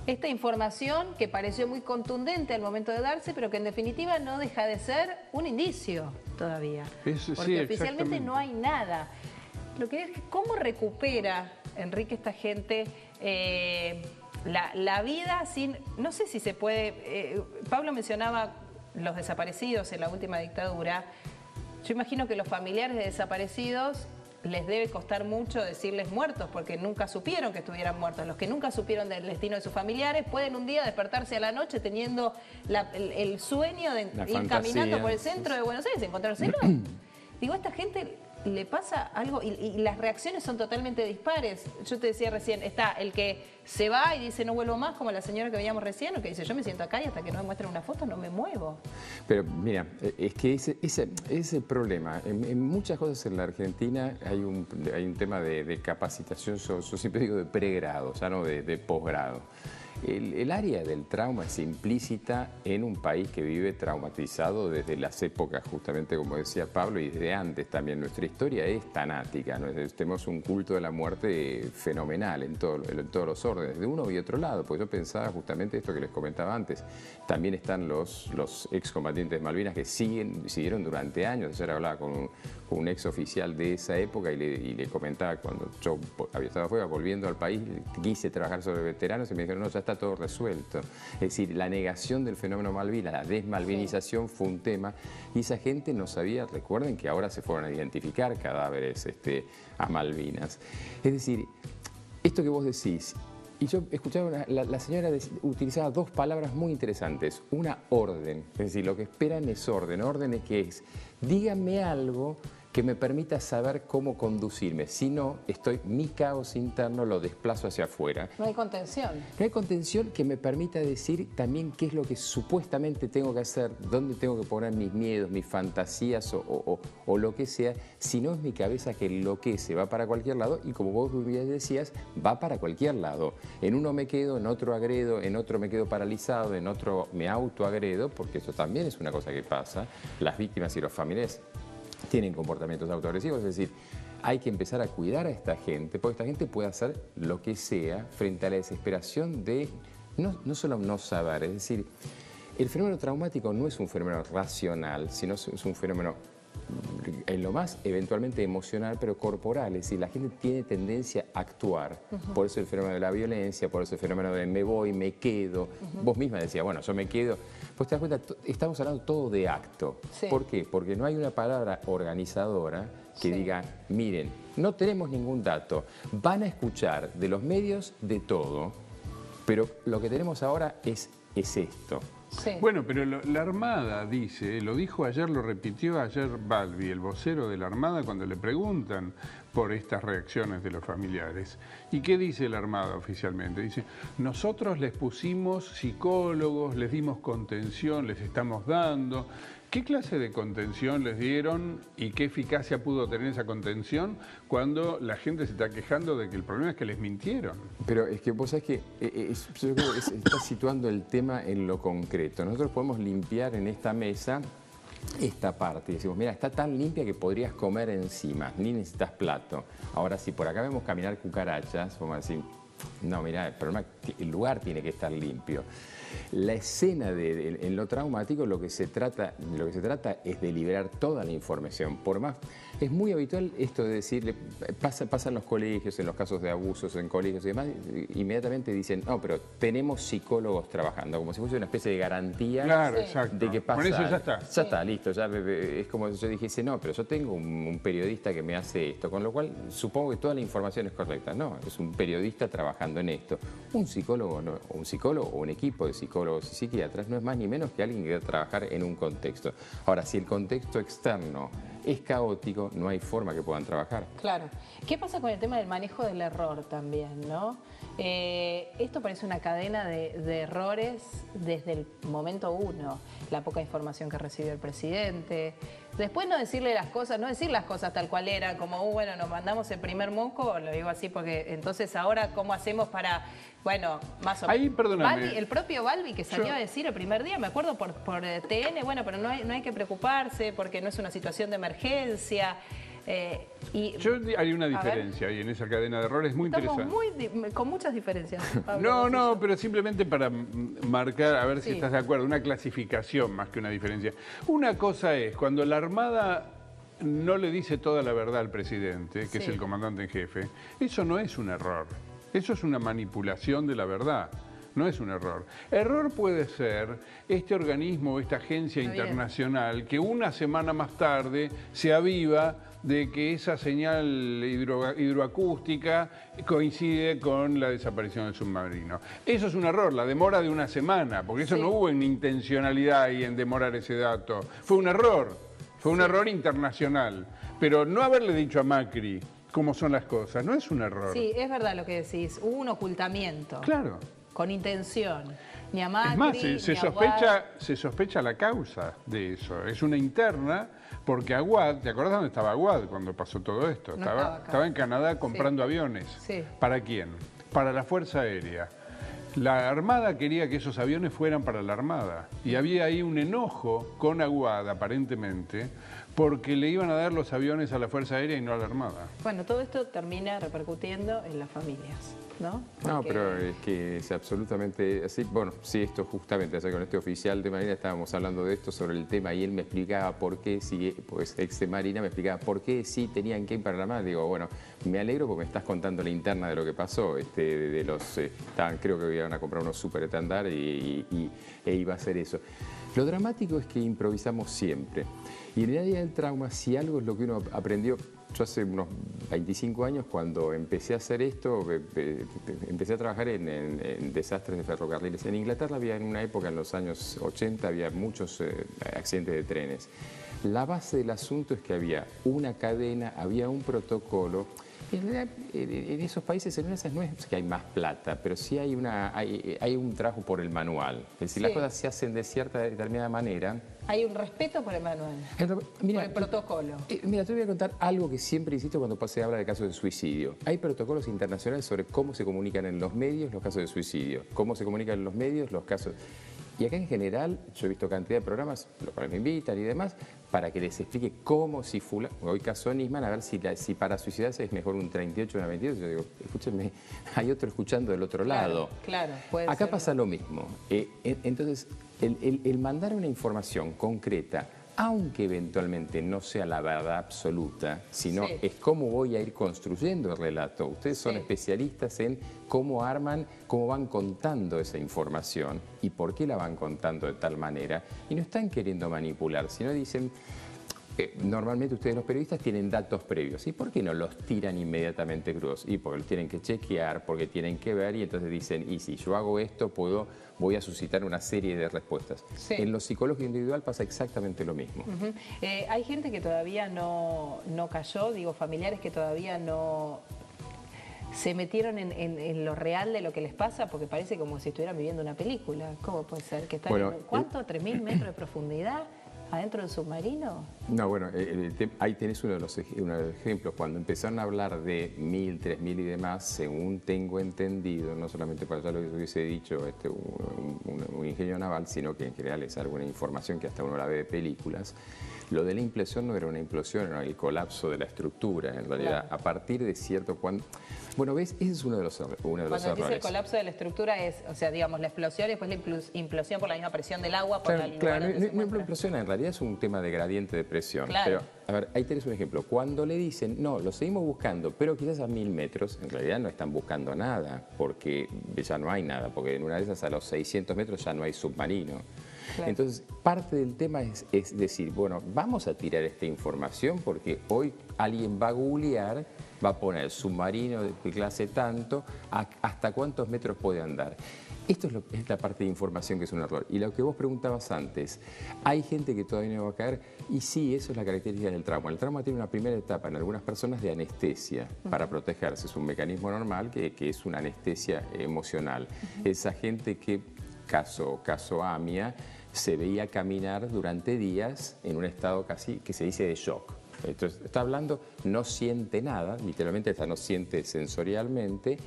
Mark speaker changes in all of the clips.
Speaker 1: esta información que pareció muy contundente al momento de darse, pero que en definitiva no deja de ser un indicio todavía. Porque oficialmente no hay nada. Lo que es, ¿cómo recupera, Enrique, esta gente la vida sin... No sé si se puede... Pablo mencionaba los desaparecidos en la última dictadura. Yo imagino que los familiares de desaparecidos les debe costar mucho decirles muertos, porque nunca supieron que estuvieran muertos. Los que nunca supieron del destino de sus familiares pueden un día despertarse a la noche teniendo el sueño de ir caminando por el centro de Buenos Aires y encontrárselo. Digo, esta gente le pasa algo y las reacciones son totalmente dispares. Yo te decía recién, está el que se va y dice no vuelvo más, como la señora que veíamos recién, o que dice yo me siento acá y hasta que no me muestren una foto no me muevo. Pero mira, es que ese problema, en muchas cosas en la Argentina hay un tema de capacitación, yo siempre digo de pregrado, ya no de posgrado. El área del trauma es implícita en un país que vive traumatizado desde las épocas, justamente como decía Pablo, y desde antes también. Nuestra historia es tanática, ¿no? Tenemos un culto de la muerte fenomenal en todos los órdenes, de uno y otro lado, porque yo pensaba justamente esto que les comentaba antes. También están los excombatientes de Malvinas que siguieron durante años. Ayer hablaba con un ex oficial de esa época y le comentaba cuando yo había estado afuera, volviendo al país, quise trabajar sobre veteranos y me dijeron, no, ya está todo resuelto. Es decir, la negación del fenómeno Malvinas, la desmalvinización fue un tema y esa gente no sabía, recuerden que ahora se fueron a identificar cadáveres a Malvinas. Es decir, esto que vos decís, y yo escuchaba, la señora utilizaba dos palabras muy interesantes, una orden, es decir, lo que esperan es orden es que es, díganme algo que me permita saber cómo conducirme. Si no, mi caos interno lo desplazo hacia afuera. No hay contención. No hay contención que me permita decir también qué es lo que supuestamente tengo que hacer, dónde tengo que poner mis miedos, mis fantasías o lo que sea, si no es mi cabeza que enloquece, va para cualquier lado y como vos bien decías, va para cualquier lado. En uno me quedo, en otro agredo, en otro me quedo paralizado, en otro me autoagredo, porque eso también es una cosa que pasa. Las víctimas y los familiares tienen comportamientos autoagresivos, es decir, hay que empezar a cuidar a esta gente, porque esta gente puede hacer lo que sea frente a la desesperación de no solo no saber, es decir, el fenómeno traumático no es un fenómeno racional, sino es un fenómeno en lo más eventualmente emocional, pero corporal, es decir, la gente tiene tendencia a actuar. Por eso el fenómeno de la violencia, por eso el fenómeno de me voy, me quedo. Vos misma decías, bueno, yo me quedo. Pues te das cuenta, estamos hablando todo de acto. Sí. ¿Por qué? Porque no hay una palabra organizadora que diga, miren, no tenemos ningún dato, van a escuchar de los medios de todo, pero lo que tenemos ahora es esto. Sí.
Speaker 2: Bueno, pero la Armada dice, lo dijo ayer, lo repitió ayer Balbi, el vocero de la Armada, cuando le preguntan por estas reacciones de los familiares. ¿Y qué dice la Armada oficialmente? Dice, nosotros les pusimos psicólogos, les dimos contención, les estamos dando. ¿Qué clase de contención les dieron y qué eficacia pudo tener esa contención cuando la gente se está quejando de que el problema es que les mintieron?
Speaker 3: Pero es que vos sabés que yo creo que está situando el tema en lo concreto. Nosotros podemos limpiar en esta mesa esta parte y decimos, mira, está tan limpia que podrías comer encima, ni necesitas plato. Ahora, si por acá vemos caminar cucarachas, vamos a decir, no, mira, el lugar tiene que estar limpio. La escena en lo traumático lo que se trata es de liberar toda la información. Por más, es muy habitual esto de decirle, pasa en los colegios, en los casos de abusos en colegios y demás, inmediatamente dicen, no, pero tenemos psicólogos trabajando, como si fuese una especie de garantía. Claro, de que pasa. Con eso ya está. Ya está, listo. Ya es como si yo dijese, no, pero yo tengo un periodista que me hace esto, con lo cual supongo que toda la información es correcta. No, es un periodista trabajando en esto. Un psicólogo o un equipo de psicólogos y psiquiatras no es más ni menos que alguien que va a trabajar en un contexto. Ahora, si el contexto externo es caótico, no hay forma que puedan trabajar. Claro. ¿Qué pasa con el tema del manejo del error también, no? Esto parece una cadena de errores desde el momento uno. La poca información que recibió el presidente. Después no decir las cosas tal cual era, como, bueno, nos mandamos el primer moco, lo digo así porque entonces ahora, ¿cómo hacemos para, bueno, más o menos? Ahí, perdóname. El propio Balbi que salió a decir el primer día, me acuerdo por TN, bueno, pero no hay que preocuparse porque no es una situación de emergencia.
Speaker 2: Hay una diferencia ahí en esa cadena de errores muy interesante.
Speaker 1: Con muchas diferencias,
Speaker 2: No,
Speaker 1: Pablo.
Speaker 2: no, pero simplemente para marcar, a ver si estás de acuerdo, una clasificación más que una diferencia. Una cosa es cuando la Armada no le dice toda la verdad al presidente, que es el comandante en jefe, eso no es un error, eso es una manipulación de la verdad. No es un error. Error puede ser este organismo, esta agencia internacional, que una semana más tarde se aviva de que esa señal hidroacústica coincide con la desaparición del submarino. Eso es un error, la demora de una semana, porque eso no hubo una intencionalidad ahí en demorar ese dato. Fue un error, fue un error internacional. Pero no haberle dicho a Macri cómo son las cosas, no es un error.
Speaker 1: Sí, es verdad lo que decís, hubo un ocultamiento.
Speaker 2: Claro.
Speaker 1: Con intención. Ni a Macri,
Speaker 2: es más, se
Speaker 1: ni
Speaker 2: sospecha la causa de eso. Es una interna, porque Aguad, ¿te acordás dónde estaba Aguad cuando pasó todo esto?
Speaker 1: No
Speaker 2: estaba en Canadá comprando aviones.
Speaker 1: Sí.
Speaker 2: ¿Para quién? Para la Fuerza Aérea. La Armada quería que esos aviones fueran para la Armada. Y había ahí un enojo con Aguad, aparentemente, porque le iban a dar los aviones a la Fuerza Aérea y no a la Armada.
Speaker 1: Bueno, todo esto termina repercutiendo en las familias, ¿no? Porque...
Speaker 3: No, pero es que es absolutamente así. Bueno, sí, esto justamente, o sea, con este oficial de Marina estábamos hablando de esto, sobre el tema, y él me explicaba por qué, si, pues ex de Marina me explicaba por qué sí tenían que ir para la Armada. Digo, bueno, me alegro porque me estás contando la interna de lo que pasó, de los, creo que iban a comprar unos super estándar e iba a hacer eso. Lo dramático es que improvisamos siempre. Y en el área del trauma, si algo es lo que uno aprendió, yo hace unos 25 años, cuando empecé a hacer esto, empecé a trabajar en desastres de ferrocarriles. En Inglaterra había, en una época, en los años 80, había muchos accidentes de trenes. La base del asunto es que había una cadena, había un protocolo. En realidad, en esos países, en esas no es que hay más plata, pero sí hay un trabajo por el manual. Es decir, las cosas se hacen de cierta determinada manera.
Speaker 1: Hay un respeto por el manual, por el protocolo.
Speaker 3: Mira, te voy a contar algo que siempre insisto cuando se habla de casos de suicidio. Hay protocolos internacionales sobre cómo se comunican en los medios los casos de suicidio, cómo se comunican en los medios los casos... Y acá en general, yo he visto cantidad de programas, los cuales me invitan y demás, para que les explique cómo si hoy caso Nisman, a ver si para suicidarse es mejor un 38 o una 22. Yo digo, escúchenme, hay otro escuchando del otro lado.
Speaker 1: Claro, puede
Speaker 3: acá
Speaker 1: ser.
Speaker 3: pasa lo mismo. Entonces, el mandar una información concreta, aunque eventualmente no sea la verdad absoluta, sino es cómo voy a ir construyendo el relato. Ustedes son especialistas en cómo arman, cómo van contando esa información y por qué la van contando de tal manera. Y no están queriendo manipular, sino dicen... Normalmente ustedes los periodistas tienen datos previos. ¿Y por qué no los tiran inmediatamente crudos? Y porque los tienen que chequear, porque tienen que ver y entonces dicen, y si yo hago esto, voy a suscitar una serie de respuestas. En lo psicológico individual pasa exactamente lo mismo.
Speaker 1: Hay gente que todavía no cayó, digo, familiares que todavía no... se metieron en lo real de lo que les pasa, porque parece como si estuvieran viviendo una película. ¿Cómo puede ser? Que están ¿cuánto? ¿3.000 metros de profundidad? ¿Adentro del submarino?
Speaker 3: No, bueno, ahí tenés uno de los ejemplos. Cuando empezaron a hablar de 1.000, 3.000 y demás, según tengo entendido, no solamente para ya lo que hubiese dicho un ingeniero naval, sino que en general es alguna información que hasta uno la ve de películas, lo de la implosión no era una implosión, era el colapso de la estructura, en realidad, a partir de cierto... Bueno, ¿ves? Ese es uno de los errores.
Speaker 1: Cuando dice el colapso de la estructura es, o sea, digamos, la explosión y después la implosión por la misma presión del agua. Por
Speaker 3: claro, no implosión, en realidad es un tema de gradiente de presión.
Speaker 1: Claro.
Speaker 3: Pero, a ver, ahí tenés un ejemplo. Cuando le dicen, no, lo seguimos buscando, pero quizás a 1.000 metros, en realidad no están buscando nada, porque ya no hay nada, porque en una de esas a los 600 metros ya no hay submarino. Claro. Entonces, parte del tema es decir, bueno, vamos a tirar esta información porque hoy alguien va a googlear, va a poner submarino de clase tanto, hasta cuántos metros puede andar. Esto es la parte de información que es un error. Y lo que vos preguntabas antes, hay gente que todavía no va a caer, y sí, eso es la característica del trauma. El trauma tiene una primera etapa en algunas personas de anestesia para protegerse. Es un mecanismo normal que es una anestesia emocional. Esa gente que, caso AMIA, se veía caminar durante días en un estado casi que se dice de shock. Entonces, está hablando, no siente nada, literalmente no siente sensorialmente,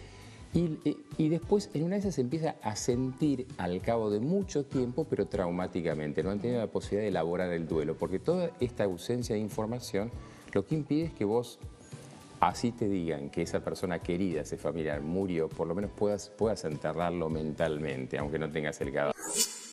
Speaker 3: y después en una de esas se empieza a sentir al cabo de mucho tiempo, pero traumáticamente. No han tenido la posibilidad de elaborar el duelo, porque toda esta ausencia de información Lo que impide es que vos, así te digan que esa persona querida, ese familiar murió, por lo menos puedas enterrarlo mentalmente, aunque no tengas el cadáver.